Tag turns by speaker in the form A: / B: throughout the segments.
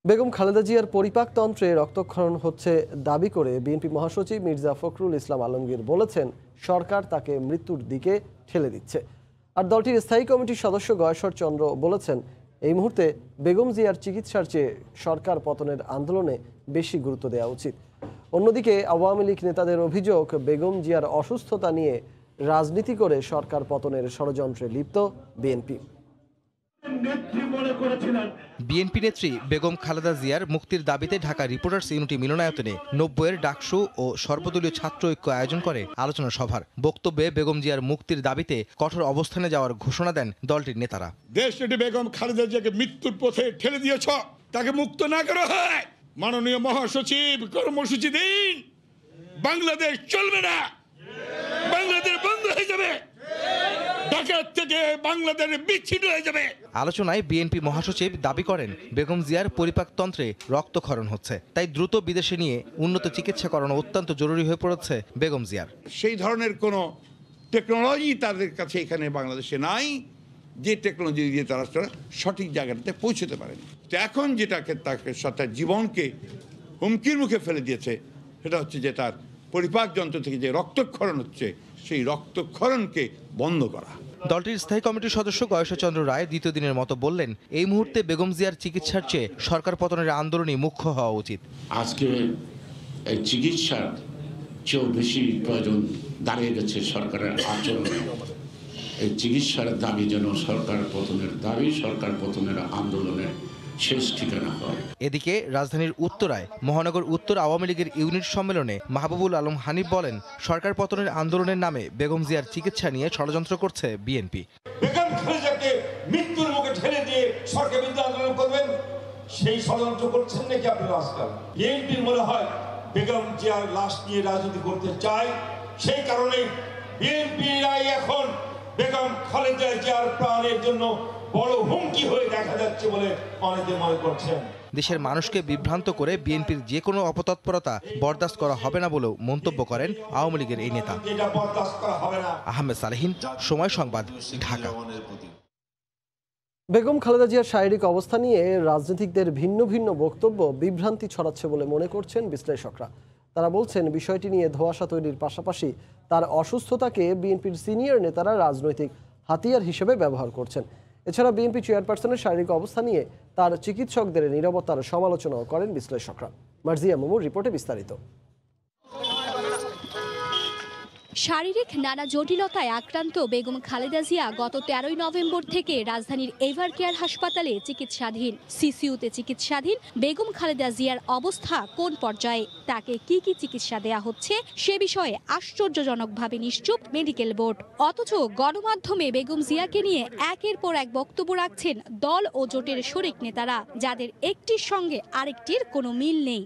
A: বেগম খালেদা জিয়ার পরিপাকতন্ত্রে রক্তক্ষরণ হচ্ছে দাবি করে বিএনপি মহাসচিব মির্জা ফখরুল ইসলাম আলমগীর বলেছেন, সরকার তাকে মৃত্যুর দিকে ঠেলে দিচ্ছে। আর দলটির স্থায়ী কমিটির সদস্য গয়েশ্বর চন্দ্র বলেছেন, এই মুহূর্তে বেগম জিয়ার চিকিৎসার চেয়ে সরকার পতনের আন্দোলনে বেশি গুরুত্ব দেওয়া উচিত। অন্যদিকে আওয়ামী লীগ নেতাদের অভিযোগ, বেগম জিয়ার অসুস্থতা নিয়ে রাজনীতি করে সরকার পতনের ষড়যন্ত্রে লিপ্ত বিএনপি।
B: বিএনপি নেত্রী বেগম খালেদা জিয়ার মুক্তির দাবিতে ঢাকা রিপোর্টার্স ইউনিটি মিলনায়তনে 90-এর ডাকসু ও সর্বদলীয় ছাত্র ঐক্য আয়োজন করে আলোচনা সভার বক্তব্যে বেগম জিয়ার মুক্তির দাবিতে কঠোর অবস্থানে যাওয়ার ঘোষণা দেন দলটির নেতারা।
C: দেশটি বেগম খালেদা জিয়াকে মৃত্যুর পথে ঠেলে দিয়েছ, তাকে মুক্ত না করা হয়, মাননীয় মহাসচিব কর্মসূচি দিন। বাংলাদেশ চলবে না, বাংলাদেশ বন্ধ হয়ে যাবে, ঢাকার থেকে বাংলাদেশ বিচ্ছিন্ন হয়ে যাবে।
B: আলোচনায় বিএনপি মহাসচিব দাবি করেন, বেগম জিয়ার পরিপাকতন্ত্রে রক্তক্ষরণ হচ্ছে, তাই দ্রুত বিদেশে নিয়ে উন্নত চিকিৎসা করানো অত্যন্ত জরুরি হয়ে পড়েছে বেগম জিয়ার।
C: সেই ধরনের কোনো টেকনোলজি তাদের কাছে এখানে বাংলাদেশে নাই, যে টেকনোলজি দিয়ে তারা সঠিক জায়গাটাতে পৌঁছতে পারেন। তো এখন যেটাকে তাকে তার জীবনকে হুমকির মুখে ফেলে দিয়েছে, সেটা হচ্ছে যে তার পরিপাক যন্ত্র থেকে যে রক্তক্ষরণ হচ্ছে, সেই রক্তক্ষরণকে বন্ধ করা।
B: দলটির স্থায়ী কমিটির সদস্য গয়েশ্বর চন্দ্র রায় দ্বিতীয় দিনের মতো বললেন, এই মুহূর্তে বেগম জিয়ার চিকিৎসার চেয়ে সরকার পতনের আন্দোলনই মুখ্য হওয়া উচিত।
D: আজকে এই চিকিৎসার চেয়েও বেশি প্রয়োজন দাঁড়িয়ে গেছে সরকারের আচরণ। এই চিকিৎসার দাবি যেন সরকার পতনের দাবি, সরকার পতনের আন্দোলনের শেষ ঠিকানা হয়।
B: এদিকে রাজধানীর উত্তরায় মহানগর উত্তর আওয়ামী লীগের ইউনিট সম্মেলনে মাহবুবুল আলম হানিফ বলেন, সরকার পতনের আন্দোলনের নামে বেগম জিয়ার চিকিৎসা নিয়ে ষড়যন্ত্র করছে বিএনপি।
E: বেগম খালেদাকে মৃত্যুর মুখে ঠেলে দিয়ে সরকার বিরুদ্ধে আন্দোলন করবেন, সেই ষড়যন্ত্র করছেন নাকি আপনারা আজকাল? বিএনপির মনে হয় বেগম জিয়ার লাশ নিয়ে রাজনীতি করতে চায়, সেই কারণে বিএনপিরাই এখন বেগম খালেদা জিয়ার প্রাণের জন্য বড় হুমকি হয়ে দেখা যাচ্ছে বলে অনেকে মনে করছেন।
B: দেশের মানুষকে বিভ্রান্ত করে বিএনপির যে কোনো অপতৎপরতা বরদাস্ত করা হবে না বলেও মন্তব্য করেন আওয়ামী লীগের এই নেতা। আহমেদ সালেহীন, সময় সংবাদ, ঢাকা।
A: বেগম খালেদা জিয়ার শারীরিক অবস্থা নিয়ে রাজনীতিকদের ভিন্ন ভিন্ন বক্তব্য বিভ্রান্তি ছড়াচ্ছে বলে মনে করছেন বিশ্লেষকরা। তারা বলছেন, বিষয়টি নিয়ে ধোঁয়াশা তৈরির পাশাপাশি তার অসুস্থতাকে বিএনপির সিনিয়র নেতারা রাজনৈতিক হাতিয়ার হিসেবে ব্যবহার করছেন। এছাড়া বিএনপি চেয়ারপারসনের শারীরিক অবস্থা নিয়ে তার চিকিৎসকদের নীরবতার সমালোচনাও করেন বিশ্লেষকরা। মার্জিয়া মামুর রিপোর্টে বিস্তারিত।
F: শারীরিক নানা জটিলতায় আক্রান্ত বেগম খালেদা জিয়া গত 13 নভেম্বর থেকে রাজধানীর এভার কেয়ার হাসপাতালে চিকিৎসাধীন। সিসিইউতে চিকিৎসাধীন বেগম খালেদা জিয়ার অবস্থা কোন পর্যায়ে, তাকে কি কি চিকিৎসা দেয়া হচ্ছে সে বিষয়ে আশ্চর্যজনকভাবে নিশ্চুপ মেডিকেল বোর্ড। অথচ গণমাধ্যমে বেগম জিয়াকে নিয়ে একের পর এক বক্তব্য রাখছেন দল ও জোটের শরিক নেতারা, যাদের একটির সঙ্গে আরেকটির কোনো মিল নেই।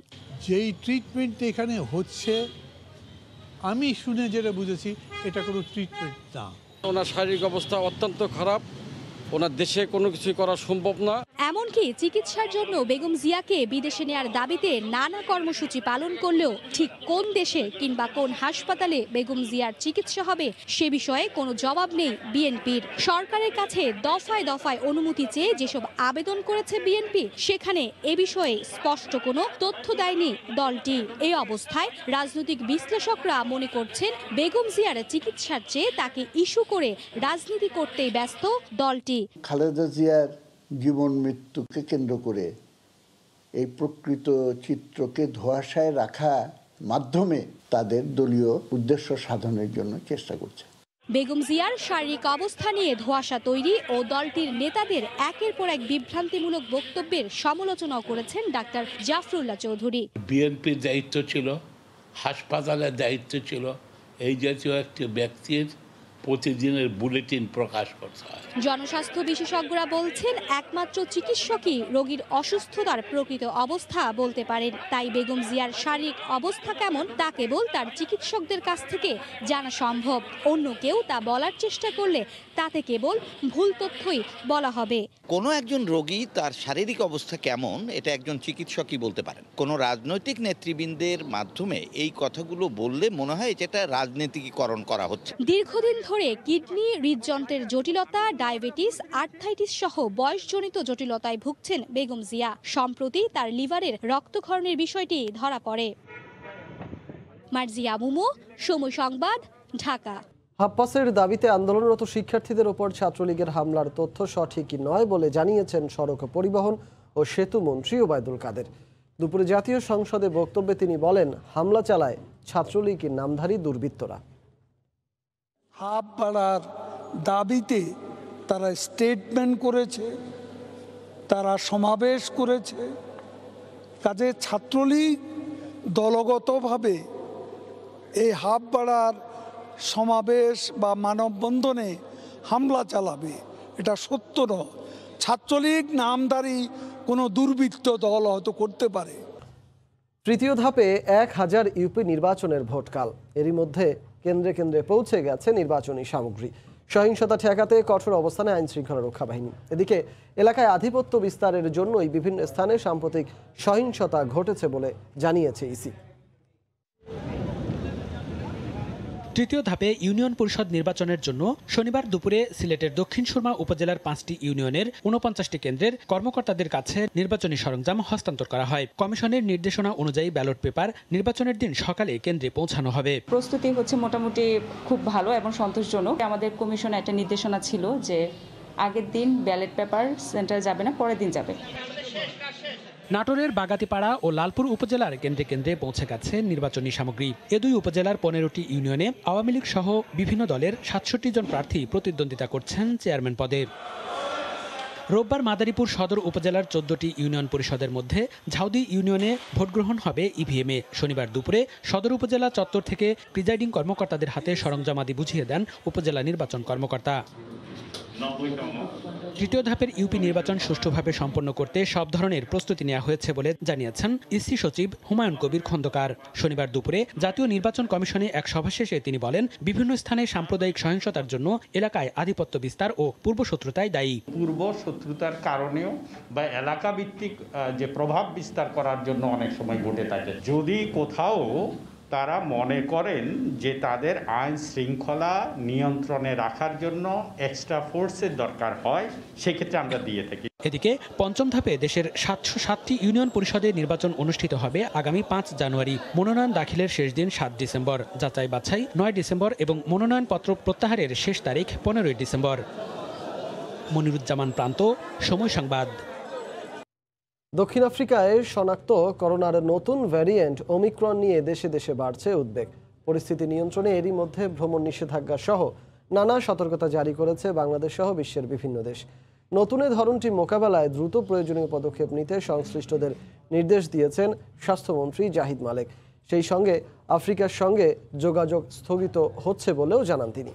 G: যেই ট্রিটমেন্ট এখানে হচ্ছে, আমি শুনে যেটা বুঝেছি, এটা কোনো ট্রিটমেন্ট না।
H: ওনার শারীরিক অবস্থা অত্যন্ত খারাপ, ওনার দেশে কোনো কিছু করা সম্ভব না।
F: এমনকি চিকিৎসার জন্য বেগম জিয়াকে বিদেশে নেয়ার দাবিতে নানা কর্মসূচি পালন করলেও ঠিক কোন দেশে কিংবা কোন হাসপাতালে বেগম জিয়ার চিকিৎসা হবে সে বিষয়ে কোনো জবাব নেই বিএনপির। সরকারের কাছে দফায় দফায় অনুমতি চেয়ে যেসব আবেদন করেছে বিএনপি, সেখানে এ বিষয়ে স্পষ্ট কোনো তথ্য দেয়নি দলটি। এই অবস্থায় রাজনৈতিক বিশ্লেষকরা মনে করছেন, বেগম জিয়ার চিকিৎসার চেয়ে তাকে ইস্যু করে রাজনীতি করতেই ব্যস্ত দলটি।
I: খালেদা জিয়ার জীবন মৃত্যুকে কেন্দ্র করে এই প্রকৃত চিত্রকে ধোঁয়াশায় রাখা মাধ্যমে তাদের দলীয় উদ্দেশ্য সাধনের জন্য চেষ্টা করছে।
F: বেগম জিয়ার শারীরিক অবস্থা নিয়ে ধোঁয়াশা তৈরি ও দলটির নেতাদের একের পর এক বিভ্রান্তিমূলক বক্তব্যের সমালোচনাও করেছেন ডাক্তার জাফরুল্লাহ চৌধুরী।
J: বিএনপির দায়িত্ব ছিল, হাসপাতালের দায়িত্ব ছিল এই জাতীয় একটি ব্যক্তির প্রতিদিনের বুলেটিন প্রকাশ করতে হয়।
F: জনস্বাস্থ্য বিশেষজ্ঞরা বলছেন, একমাত্র চিকিৎসকই রোগীর অসুস্থতার প্রকৃত অবস্থা বলতে পারেন। তাই বেগম জিয়ার শারীরিক অবস্থা কেমন তা কেবল তার চিকিৎসকদের কাছ থেকে জানা সম্ভব। অন্য কেউ তা বলার চেষ্টা করলে তাতে কেবল ভুল তথ্যই বলা হবে।
K: কোনো একজন রোগী তার শারীরিক অবস্থা কেমন, এটা একজন চিকিৎসকই বলতে পারেন। কোনো রাজনৈতিক নেতৃবৃন্দের মাধ্যমে এই কথাগুলো বললে মনে হয় যেটা রাজনীতিকরণ করা হচ্ছে।
F: দীর্ঘদিন ধরে করে কিডনি, হৃদযন্ত্রের জটিলতা, ডায়াবেটিস, আর্থ্রাইটিস সহ বয়সজনিত জটিলতায় ভুগছেন বেগম জিয়া। সম্প্রতি তার লিভারের রক্তক্ষরণের বিষয়টি ধরা পড়ে। মার্জিয়া মুমু, সময় সংবাদ, ঢাকা।
A: হাপ্পাসের দাবিতে আন্দোলনরত শিক্ষার্থীদের ওপর ছাত্রলীগের হামলার তথ্য সঠিক নয় বলে জানিয়েছেন সড়ক পরিবহন ও সেতু মন্ত্রী ওবায়দুল কাদের। দুপুরে জাতীয় সংসদে বক্তব্যে তিনি বলেন, হামলা চালায় ছাত্রলীগের নামধারী দুর্বৃত্তরা।
L: হাফ ভাড়ার দাবিতে তারা স্টেটমেন্ট করেছে, তারা সমাবেশ করেছে। কাজে ছাত্রলীগ দলগতভাবে এই হাফ ভাড়ার সমাবেশ বা মানববন্ধনে হামলা চালাবে, এটা সত্য নয়। ছাত্রলীগ নামধারী কোনো দুর্বৃত্ত দল হয়তো করতে পারে।
A: তৃতীয় ধাপে 1000 ইউপি নির্বাচনের ভোটকাল। এরই মধ্যে কেন্দ্রে কেন্দ্রে পৌঁছে গেছে নির্বাচনী সামগ্রী। সহিংসতা ঠেকাতে কঠোর অবস্থানে আইন শৃঙ্খলা রক্ষা বাহিনী। এদিকে এলাকায় আধিপত্য বিস্তারের জন্যই বিভিন্ন স্থানে সাম্প্রতিক সহিংসতা ঘটেছে বলে জানিয়েছে ইসি।
M: তৃতীয় ধাপে ইউনিয়ন পরিষদ নির্বাচনের জন্য শনিবার দুপুরে সিলেটের দক্ষিণ সুরমা উপজেলার 5টি ইউনিয়নের 49টি কেন্দ্রের কর্মকর্তাদের কাছে নির্বাচনী সরঞ্জাম হস্তান্তর করা হয়। কমিশনের নির্দেশনা অনুযায়ী ব্যালট পেপার নির্বাচনের দিন সকালে কেন্দ্রে পৌঁছানো হবে।
N: প্রস্তুতি হচ্ছে মোটামুটি খুব ভালো এবং সন্তোষজনক। আমাদের কমিশনে একটা নির্দেশনা ছিল যে আগের দিন ব্যালট পেপার সেন্টারে যাবে না, পরের দিন যাবে।
M: নাটোরের বাগাতিপাড়া ও লালপুর উপজেলার কেন্দ্রে কেন্দ্রে পৌঁছে গেছে নির্বাচনী সামগ্রী। এ দুই উপজেলার 15টি ইউনিয়নে আওয়ামী লীগ সহ বিভিন্ন দলের 67 জন প্রার্থী প্রতিদ্বন্দ্বিতা করছেন চেয়ারম্যান পদে। রোববার মাদারীপুর সদর উপজেলার 14টি ইউনিয়ন পরিষদের মধ্যে ঝাউদি ইউনিয়নে ভোটগ্রহণ হবে ইভিএমে। শনিবার দুপুরে সদর উপজেলা চত্বর থেকে প্রিজাইডিং কর্মকর্তাদের হাতে সরঞ্জামাদি বুঝিয়ে দেন উপজেলা নির্বাচন কর্মকর্তা। তৃতীয় ধাপের ইউপি নির্বাচন সুষ্ঠুভাবে সম্পন্ন করতে সব ধরনের প্রস্তুতি নেওয়া হয়েছে বলে জানিয়েছেন ইসি সচিব হুমায়ুন কবির খন্দকার। শনিবার দুপুরে জাতীয় নির্বাচন কমিশনে এক সভা শেষে তিনি বলেন, বিভিন্ন স্থানে সাম্প্রদায়িক সহিংসতার জন্য এলাকায় আধিপত্য বিস্তার ও পূর্বশত্রুতায় দায়ী।
O: পূর্ব শত্রুতার কারণেও বা এলাকা ভিত্তিক যে প্রভাব বিস্তার করার জন্য অনেক সময় ঘটে থাকে। যদি কোথাও তারা মনে করেন যে তাদের আইন শৃঙ্খলা নিয়ন্ত্রণে রাখার জন্য এক্সট্রা ফোর্সের দরকার হয়, সেক্ষেত্রে আমরা দিয়ে থাকি।
M: এদিকে পঞ্চম ধাপে দেশের 707টি ইউনিয়ন পরিষদের নির্বাচন অনুষ্ঠিত হবে আগামী 5 জানুয়ারি। মনোনয়ন দাখিলের শেষ দিন 7 ডিসেম্বর, যাচাই বাছাই 9 ডিসেম্বর এবং মনোনয়নপত্র প্রত্যাহারের শেষ তারিখ 15 ডিসেম্বর। মনিরুজ্জামান প্রান্ত, সময় সংবাদ।
A: দক্ষিণ আফ্রিকায় শনাক্ত করোনার নতুন ভ্যারিয়েন্ট ওমিক্রন নিয়ে দেশে দেশে বাড়ছে উদ্বেগ। পরিস্থিতি নিয়ন্ত্রণে এরই মধ্যে ভ্রমণ নিষেধাজ্ঞা সহ নানা সতর্কতা জারি করেছে বাংলাদেশ সহ বিশ্বের বিভিন্ন দেশ। নতুন এ ধরনটি মোকাবেলায় দ্রুত প্রয়োজনীয় পদক্ষেপ নিতে সংশ্লিষ্টদের নির্দেশ দিয়েছেন স্বাস্থ্যমন্ত্রী জাহিদ মালেক। সেই সঙ্গে আফ্রিকার সঙ্গে যোগাযোগ স্থগিত হচ্ছে বলেও জানান তিনি।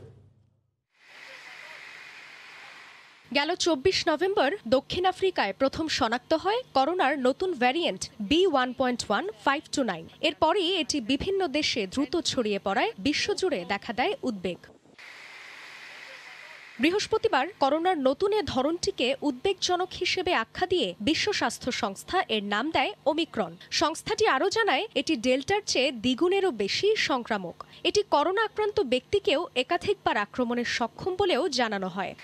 P: গেল 24 নভেম্বর দক্ষিণ আফ্রিকায় প্রথম শনাক্ত হয় করোনার নতুন ভ্যারিয়েন্ট B1.1.529। এরপরই এটি বিভিন্ন দেশে দ্রুত ছড়িয়ে পড়ায় বিশ্বজুড়ে দেখা দেয় উদ্বেগ। বৃহস্পতিবার করোনার নতুন এ ধরনটিকে উদ্বেগজনক হিসেবে আখ্যা দিয়ে বিশ্ব স্বাস্থ্য সংস্থা এর নাম দেয় ওমিক্রন। সংস্থাটি আরও জানায় এটি ডেল্টার চেয়ে দ্বিগুণেরও বেশি সংক্রামক। এটি করোনা আক্রান্ত ব্যক্তিকেও একাধিকবার আক্রমণে সক্ষম বলেও জানানো হয়।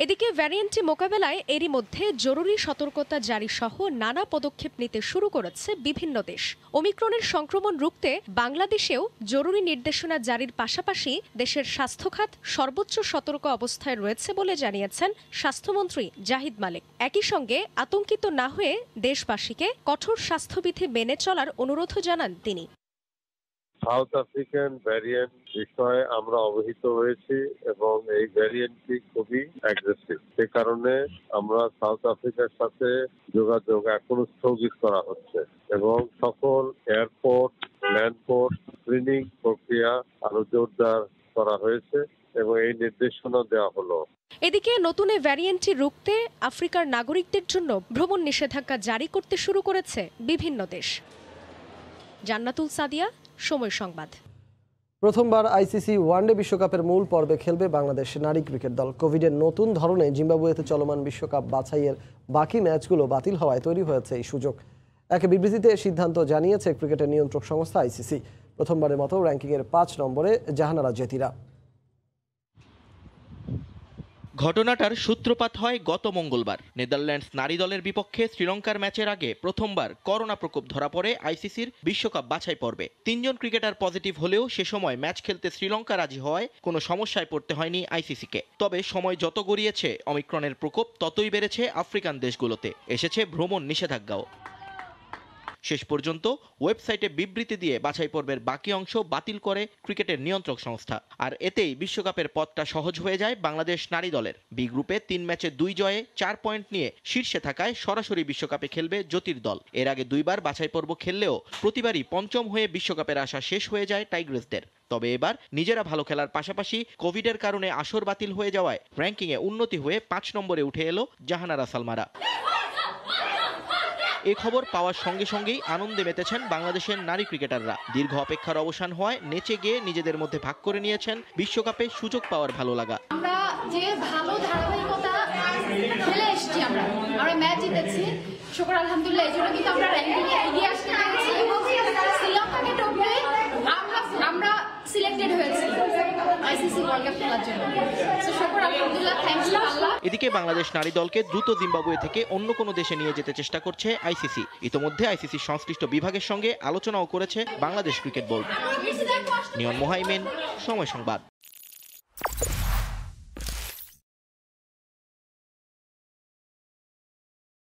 P: এদিকে ভ্যারিয়েন্টটি মোকাবেলায় এরই মধ্যে জরুরি সতর্কতা জারি সহ নানা পদক্ষেপ নিতে শুরু করেছে বিভিন্ন দেশ। ওমিক্রনের সংক্রমণ রুখতে বাংলাদেশেও জরুরি নির্দেশনা জারির পাশাপাশি দেশের স্বাস্থ্য খাত সর্বোচ্চ সতর্ক অবস্থায় রয়েছে বলে জানিয়েছেন স্বাস্থ্যমন্ত্রী জাহিদ মালেক। একই সঙ্গে আতঙ্কিত না হয়ে দেশবাসীকে কঠোর স্বাস্থ্যবিধি মেনে চলার অনুরোধও জানান তিনি।
Q: সাউথ আফ্রিকান ভ্যারিয়েন্ট বিষয়ে আমরা অবহিত হয়েছি এবং এই ভ্যারিয়েন্টটি খুবই অ্যাগ্রেসিভ। সে কারণে আমরা সাউথ আফ্রিকার সাথে যোগাযোগ এখনো স্থগিত করা হচ্ছে এবং সকল এয়ারপোর্ট, ল্যান্ডপোর্ট স্ক্রিনিং প্রক্রিয়া আরো জোরদার করা হয়েছে এবং এই নির্দেশনা দেওয়া হলো।
P: এদিকে নতুন এ ভ্যারিয়েন্টটি রুখতে আফ্রিকার নাগরিকদের জন্য ভ্রমণ নিষেধাজ্ঞা জারি করতে শুরু করেছে বিভিন্ন দেশ। জান্নাতুল সাদিয়া, সময় সংবাদ।
A: প্রথমবার আইসিসি ওয়ানডে বিশ্বকাপের মূল পর্বে খেলবে বাংলাদেশ নারী ক্রিকেট দল। কোভিডের নতুন ধরনে জিম্বাবুয়েতে চলমান বিশ্বকাপ বাছাইয়ের বাকি ম্যাচগুলো বাতিল হওয়ায় তৈরি হয়েছে এই সুযোগ। এক বিবৃতিতে সিদ্ধান্ত জানিয়েছে ক্রিকেটের নিয়ন্ত্রক সংস্থা আইসিসি। প্রথমবারের মতো র্যাঙ্কিংয়ের 5 নম্বরে জাহানারা জেতিরা।
B: ঘটনাটার সূত্রপাত হয় গত মঙ্গলবার। নেদারল্যান্ডস নারী দলের বিপক্ষে শ্রীলঙ্কার ম্যাচের আগে প্রথমবার করোনা প্রকোপ ধরা পড়ে আইসিসির বিশ্বকাপ বাছাই পর্বে। 3 জন ক্রিকেটার পজিটিভ হলেও সে সময় ম্যাচ খেলতে শ্রীলঙ্কা রাজি হওয়ায় কোনো সমস্যায় পড়তে হয়নি আইসিসিকে। তবে সময় যত গড়িয়েছে অমিক্রনের প্রকোপ ততই বেড়েছে আফ্রিকান দেশগুলোতে, এসেছে ভ্রমণ নিষেধাজ্ঞাও। শেষ পর্যন্ত ওয়েবসাইটে বিবৃতি দিয়ে বাছাই পর্বের বাকি অংশ বাতিল করে ক্রিকেটের নিয়ন্ত্রক সংস্থা। আর এতেই বিশ্বকাপের পথটা সহজ হয়ে যায় বাংলাদেশ নারী দলের। বি গ্রুপে 3 ম্যাচে 2 জয়ে 4 পয়েন্ট নিয়ে শীর্ষে থাকায় সরাসরি বিশ্বকাপে খেলবে জ্যোতির দল। এর আগে 2 বার বাছাই পর্ব খেললেও প্রতিবারই পঞ্চম হয়ে বিশ্বকাপের আশা শেষ হয়ে যায় টাইগ্রেসদের। তবে এবার নিজেরা ভালো খেলার পাশাপাশি কোভিডের কারণে আসর বাতিল হয়ে যাওয়ায় র্যাঙ্কিংয়ে উন্নতি হয়ে 5 নম্বরে উঠে এলো জাহানারা সালমারা। এই খবর পাওয়ার সঙ্গে সঙ্গেই আনন্দে মেতেছেন বাংলাদেশের নারী ক্রিকেটাররা। দীর্ঘ অপেক্ষার অবসান হওয়ায় নেচে গিয়ে নিজেদের মধ্যে ভাগ করে নিয়েছেন বিশ্বকাপে সুযোগ পাওয়ার ভালো লাগা।
R: আমরা যে ভালো ধারাবাহিকতা খেলে এসেছি, আমরা ম্যাচ জিতেছি, শুকর আলহামদুলিল্লাহ। এই জন্য কিন্তু আমরা র্যাঙ্কিংয়ে এগিয়ে আসতে পেরেছি এবং শ্রীলঙ্কাকে টপকে আমরা সিলেক্টেড হয়েছি আইসিসি ওয়ার্ল্ড কাপ খেলার জন্য। শুকর আলহামদুলিল্লাহ, থ্যাঙ্কস টু আল্লাহ।
B: এদিকে বাংলাদেশ নারী দলকে দ্রুত জিম্বাবুয়ে থেকে অন্য কোনো দেশে নিয়ে যেতে চেষ্টা করছে আইসিসি। ইতোমধ্যে আইসিসির সংশ্লিষ্ট বিভাগের সঙ্গে আলোচনাও করেছে বাংলাদেশ ক্রিকেট বোর্ড। নিয়ন মোহাইমিন, সময় সংবাদ।